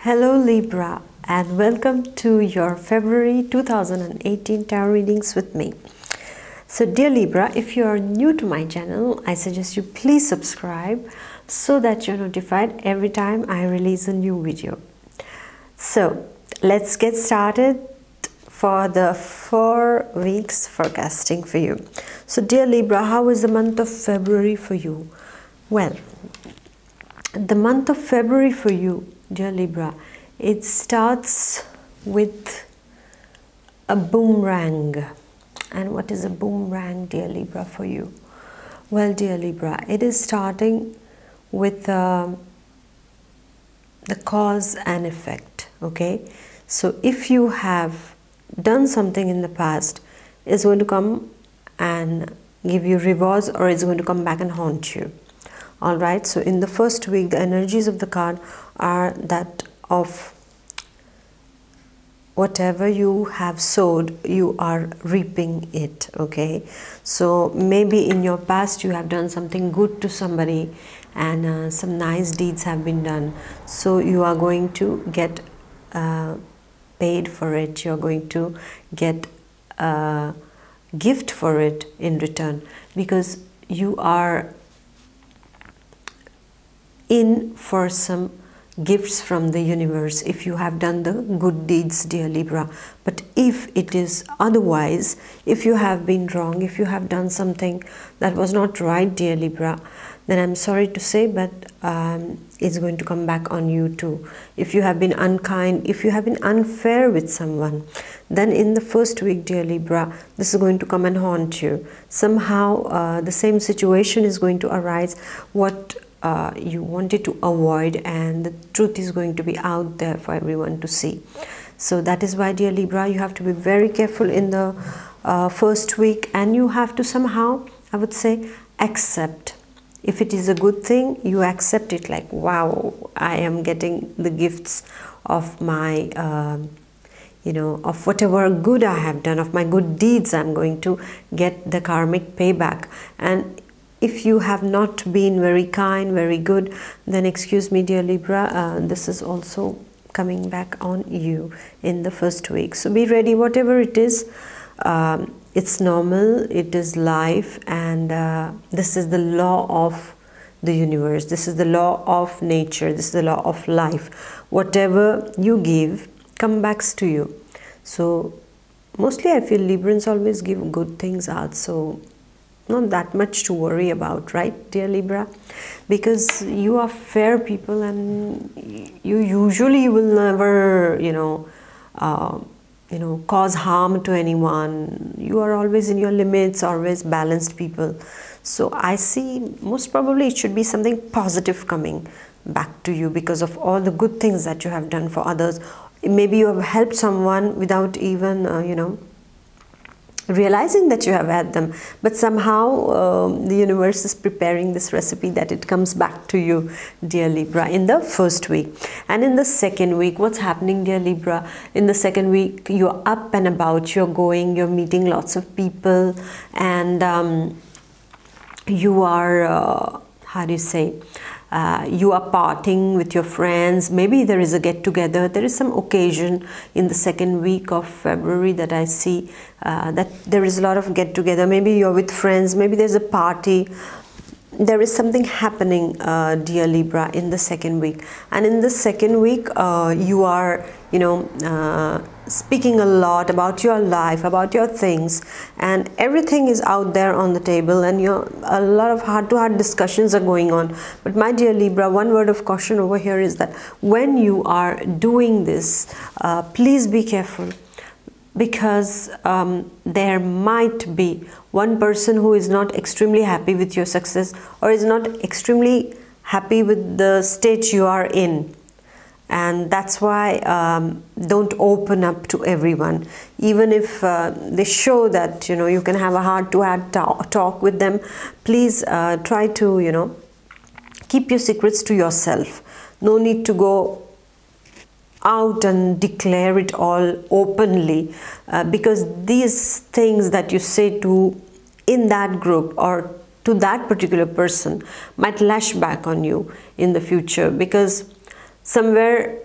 Hello Libra, and welcome to your February 2018 tarot readings with me. So dear Libra, if you are new to my channel, I suggest you please subscribe so that you're notified every time I release a new video. So let's get started for the 4 weeks forecasting for you. So dear Libra, how is the month of February for you? Well, the month of February for you, dear Libra, it starts with a boomerang. And what is a boomerang, dear Libra, for you? Well, dear Libra, it is starting with the cause and effect. Okay, so if you have done something in the past, it's going to come and give you rewards, or it's going to come back and haunt you. Alright, so in the first week, the energies of the card are that of whatever you have sowed, you are reaping it. Okay, so maybe in your past you have done something good to somebody and some nice deeds have been done, so you are going to get paid for it. You're going to get a gift for it in return, because you are in for some gifts from the universe if you have done the good deeds, dear Libra. But if it is otherwise, if you have been wrong, if you have done something that was not right, dear Libra, then I'm sorry to say, but it's going to come back on you too. If you have been unkind, if you have been unfair with someone, then in the first week, dear Libra, this is going to come and haunt you. Somehow the same situation is going to arise what you wanted to avoid, and the truth is going to be out there for everyone to see. So that is why, dear Libra, you have to be very careful in the first week, and you have to somehow, I would say, accept. If it is a good thing, you accept it, like, wow, I am getting the gifts of my of whatever good I have done, of my good deeds. I'm going to get the karmic payback. And if you have not been very kind, very good, then excuse me, dear Libra, this is also coming back on you in the first week. So be ready, whatever it is. It's normal, it is life, and this is the law of the universe. This is the law of nature. This is the law of life. Whatever you give, comes back to you. So mostly I feel Librans always give good things out. So not that much to worry about, right, dear Libra? Because you are fair people, and you usually will never, cause harm to anyone. You are always in your limits, always balanced people. So I see most probably it should be something positive coming back to you because of all the good things that you have done for others. Maybe you have helped someone without even, realizing that you have had them, but somehow the universe is preparing this recipe that it comes back to you, dear Libra, in the first week. And in the second week, what's happening, dear Libra? In the second week, you're up and about, you're going, you're meeting lots of people, and you are how do you say, you are partying with your friends. Maybe there is a get-together. There is some occasion in the second week of February that I see that there is a lot of get-together. Maybe you're with friends. Maybe there's a party. There is something happening, dear Libra, in the second week. And in the second week, you are, speaking a lot about your life, about your things, and everything is out there on the table, and a lot of heart-to-heart discussions are going on. But my dear Libra, one word of caution over here is that when you are doing this, please be careful, because there might be one person who is not extremely happy with your success, or is not extremely happy with the state you are in. And that's why don't open up to everyone. Even if they show that you can have a heart-to-heart talk with them, please try to keep your secrets to yourself. No need to go out and declare it all openly, because these things that you say to in that group or to that particular person might lash back on you in the future, because somewhere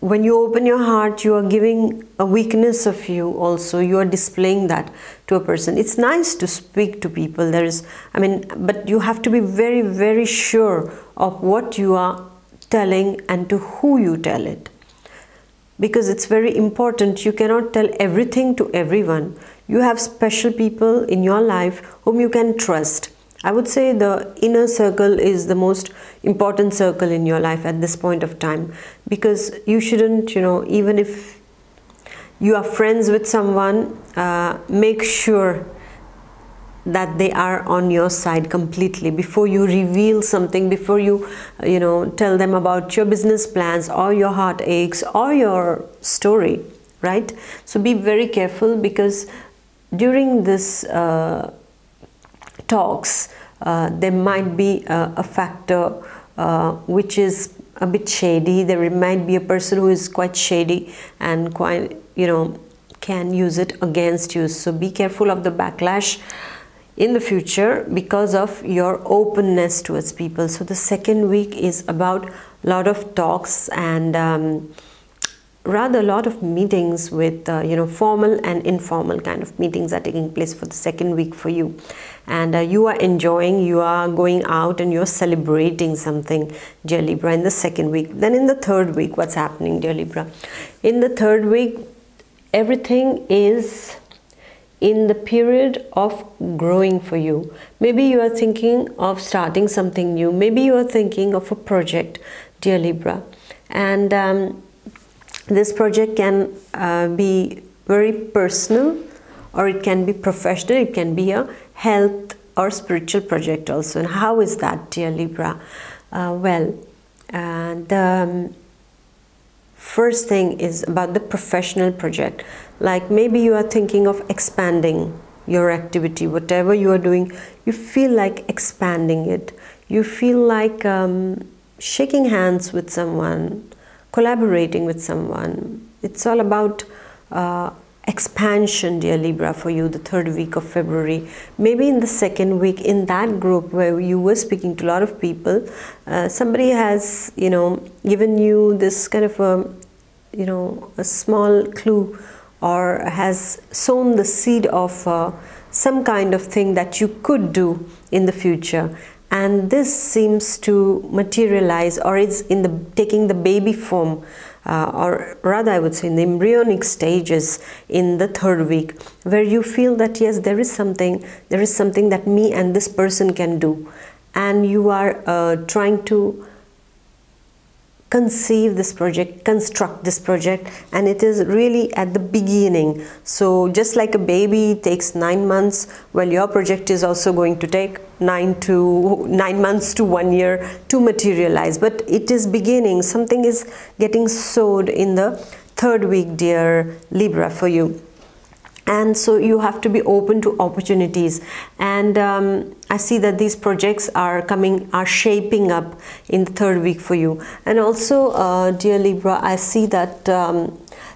when you open your heart, you are giving a weakness of you also. You are displaying that to a person. It's nice to speak to people. But you have to be very, very sure of what you are telling and to who you tell it. Because it's very important. You cannot tell everything to everyone. You have special people in your life whom you can trust. I would say the inner circle is the most important circle in your life at this point of time, because you shouldn't, even if you are friends with someone, make sure that they are on your side completely before you reveal something, before you, tell them about your business plans or your heartaches or your story, right? So be very careful, because during this talks, there might be a factor which is a bit shady. There might be a person who is quite shady and quite, can use it against you. So be careful of the backlash in the future because of your openness towards people. So the second week is about a lot of talks and rather a lot of meetings with formal and informal kind of meetings are taking place for the second week for you, and you are enjoying, you are going out and you're celebrating something, dear Libra, in the second week. Then in the third week, what's happening, dear Libra? In the third week, everything is in the period of growing for you. Maybe you are thinking of starting something new. Maybe you are thinking of a project, dear Libra, and this project can be very personal, or it can be professional. It can be a health or spiritual project also. And how is that, dear Libra? The first thing is about the professional project. Like maybe you are thinking of expanding your activity, whatever you are doing, you feel like expanding it. You feel like shaking hands with someone, collaborating with someone. It's all about expansion, dear Libra, for you, the third week of February. Maybe in the second week, in that group where you were speaking to a lot of people, somebody has, given you this kind of a small clue, or has sown the seed of some kind of thing that you could do in the future. And this seems to materialize, or is taking the baby form, or rather I would say in the embryonic stages in the third week, where you feel that yes, there is something that me and this person can do, and you are trying to conceive this project, construct this project, and it is really at the beginning. So just like a baby takes 9 months, well, your project is also going to take 9 months to 1 year to materialize, but it is beginning. Something is getting sowed in the third week, dear Libra, for you. And so you have to be open to opportunities, and I see that these projects are shaping up in the third week for you. And also, dear Libra, I see that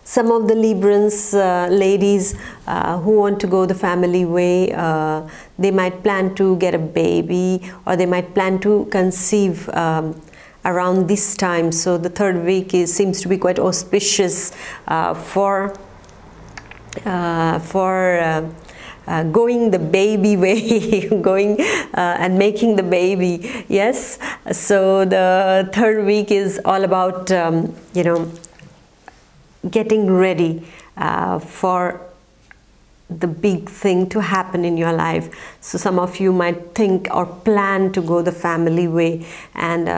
some of the Librans ladies who want to go the family way, they might plan to get a baby, or they might plan to conceive around this time. So the third week seems to be quite auspicious for going the baby way, going and making the baby. Yes, so the third week is all about getting ready for the big thing to happen in your life. So some of you might think or plan to go the family way, and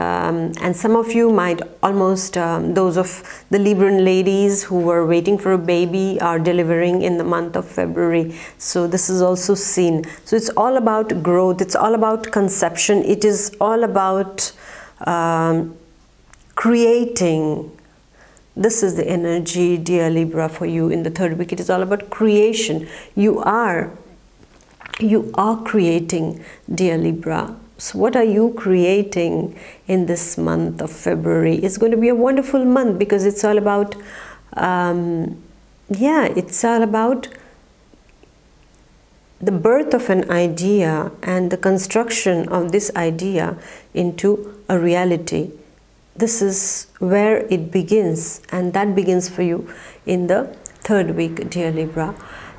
some of you might almost, those of the Libran ladies who were waiting for a baby are delivering in the month of February. So this is also seen. So it's all about growth, it's all about conception, it is all about creating. This is the energy, dear Libra, for you in the third week. It is all about creation. You are creating, dear Libra. So what are you creating in this month of February? It's going to be a wonderful month, because it's all about it's all about the birth of an idea and the construction of this idea into a reality. this is where it begins, and that begins for you in the 3rd week, dear Libra.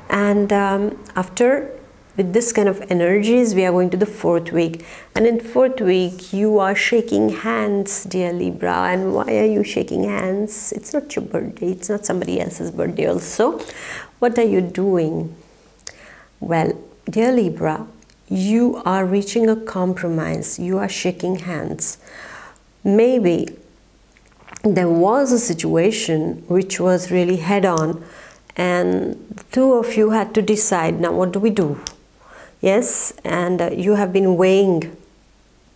And after, with this kind of energies, we are going to the 4th week, and in 4th week you are shaking hands, dear Libra. And why are you shaking hands? It's not your birthday, it's not somebody else's birthday also. What are you doing? Well, dear Libra, you are reaching a compromise, you are shaking hands. Maybe there was a situation which was really head-on, and 2 of you had to decide, now what do we do? Yes, and you have been weighing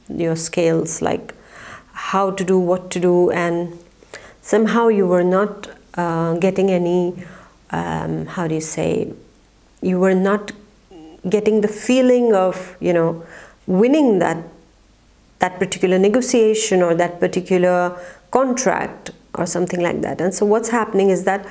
your scales, like how to do, what to do, and somehow you were not getting any, how do you say, you were not getting the feeling of, you know, winning that particular negotiation or that particular contract or something like that. And so what's happening is that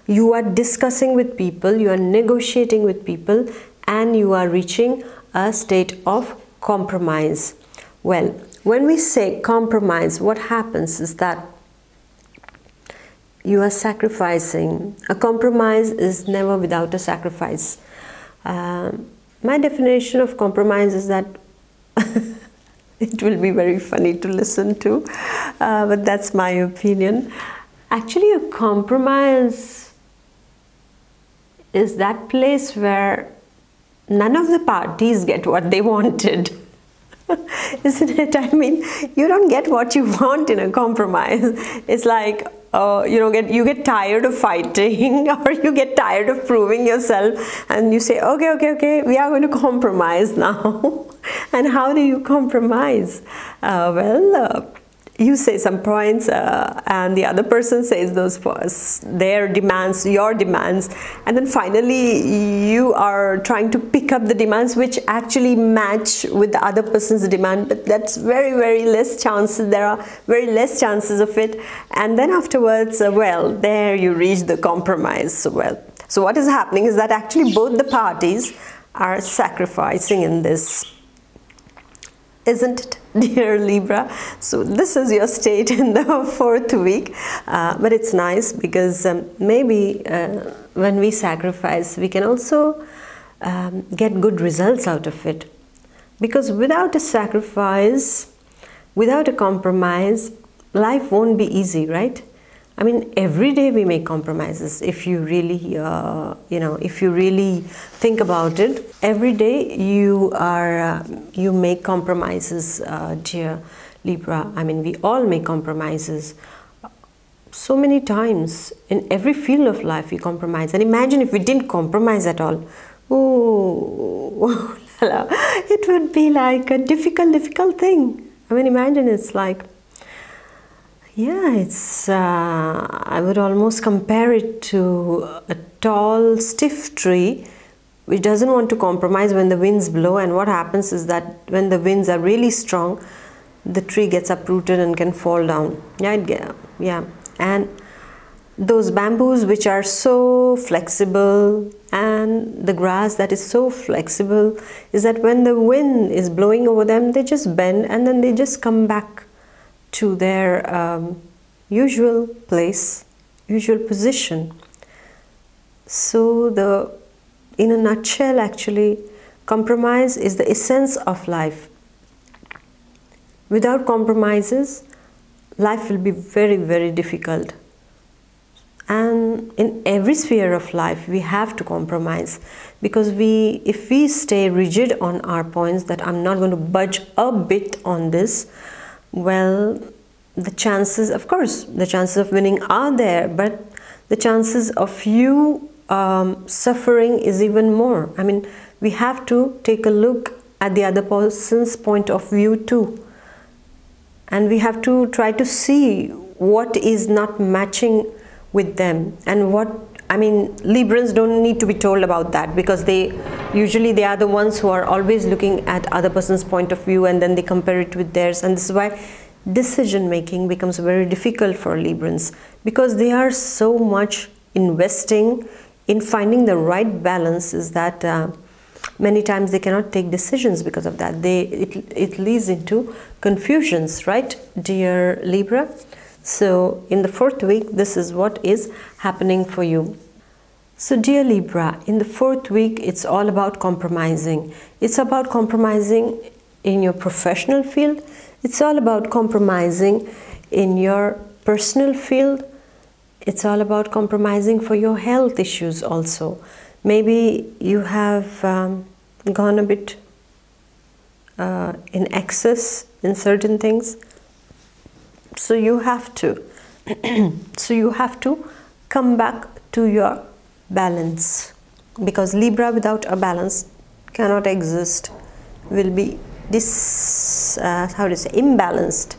you are discussing with people, you are negotiating with people, and you are reaching a state of compromise. Well, when we say compromise, what happens is that you are sacrificing. A compromise is never without a sacrifice. My definition of compromise is that it will be very funny to listen to, but that's my opinion. Actually, a compromise is that place where none of the parties get what they wanted. Isn't it? I mean, you don't get what you want in a compromise. It's like, you get tired of fighting, or you get tired of proving yourself, and you say, okay, we are going to compromise now. And how do you compromise? You say some points, and the other person says their demands, your demands, and then finally you are trying to pick up the demands which actually match with the other person's demand, but that's very less chances. There are very less chances of it, and then afterwards, there you reach the compromise. So what is happening is that actually both the parties are sacrificing in this. Isn't it, dear Libra? So this is your state in the 4th week, but it's nice because maybe when we sacrifice, we can also get good results out of it. Because without a sacrifice, without a compromise, life won't be easy, right? I mean, every day we make compromises. If you really, if you really think about it, every day you make compromises, dear Libra. I mean, we all make compromises. So many times in every field of life we compromise. And imagine if we didn't compromise at all. Oh, it would be like a difficult thing. I mean, imagine it's like, yeah, it's, I would almost compare it to a tall, stiff tree which doesn't want to compromise when the winds blow, and what happens is that when the winds are really strong, the tree gets uprooted and can fall down. Yeah. And those bamboos which are so flexible, and the grass that is so flexible, is that when the wind is blowing over them, they just bend and then they just come back to their usual place, usual position. So in a nutshell, actually, compromise is the essence of life. Without compromises, life will be very difficult. And in every sphere of life, we have to compromise, because if we stay rigid on our points that I'm not going to budge a bit on this, well, the chances, of course, the chances of winning are there, but the chances of you suffering is even more. I mean, we have to take a look at the other person's point of view too. And we have to try to see what is not matching with them, and Librans don't need to be told about that, because they are the ones who are always looking at other person's point of view, and then they compare it with theirs. And this is why decision making becomes very difficult for Librans, because they are so much investing in finding the right balance, is that Many times they cannot take decisions because of that. It leads into confusions, right, dear Libra? So in the 4th week, this is what is happening for you. So dear Libra, in the 4th week, it's all about compromising. It's about compromising in your professional field. It's all about compromising in your personal field. It's all about compromising for your health issues also. Maybe you have gone a bit in excess in certain things. So you have to come back to your balance, because Libra without a balance cannot exist, will be imbalanced.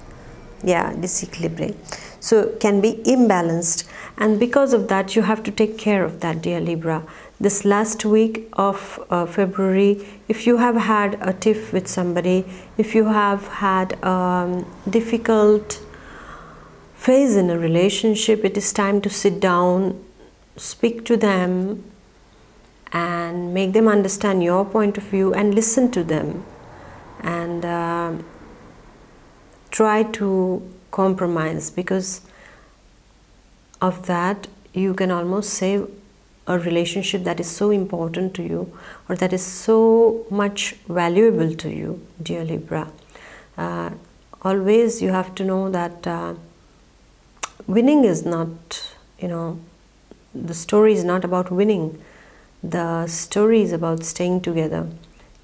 Yeah, disequilibrate. So can be imbalanced, and because of that you have to take care of that, dear Libra. This last week of February, if you have had a tiff with somebody, if you have had a difficult phase in a relationship, it is time to sit down, speak to them and make them understand your point of view and listen to them, and try to compromise. Because of that, you can almost save a relationship that is so important to you, or that is so much valuable to you, dear Libra. Always you have to know that winning is not, the story is not about winning. The story is about staying together.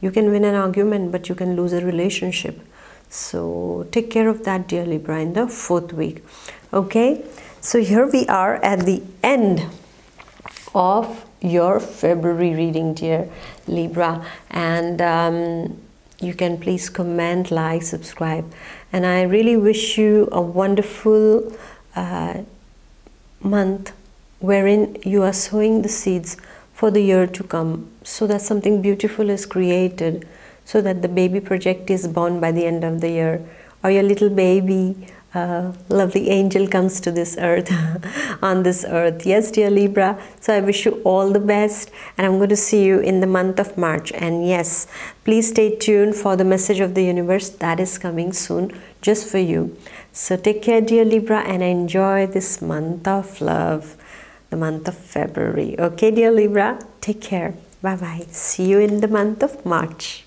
You can win an argument, but you can lose a relationship. So take care of that, dear Libra, in the 4th week. Okay, so here we are at the end of your February reading, dear Libra, and you can please comment, like, subscribe, and I really wish you a wonderful month wherein you are sowing the seeds for the year to come, so that something beautiful is created, so that the baby project is born by the end of the year, or your little baby lovely angel comes to this earth on this earth. Yes, dear Libra, so I wish you all the best, and I'm going to see you in the month of March. And yes, please stay tuned for the message of the universe that is coming soon just for you. So take care, dear Libra, and enjoy this month of love, the month of February. Okay, dear Libra, take care. Bye bye. See you in the month of March.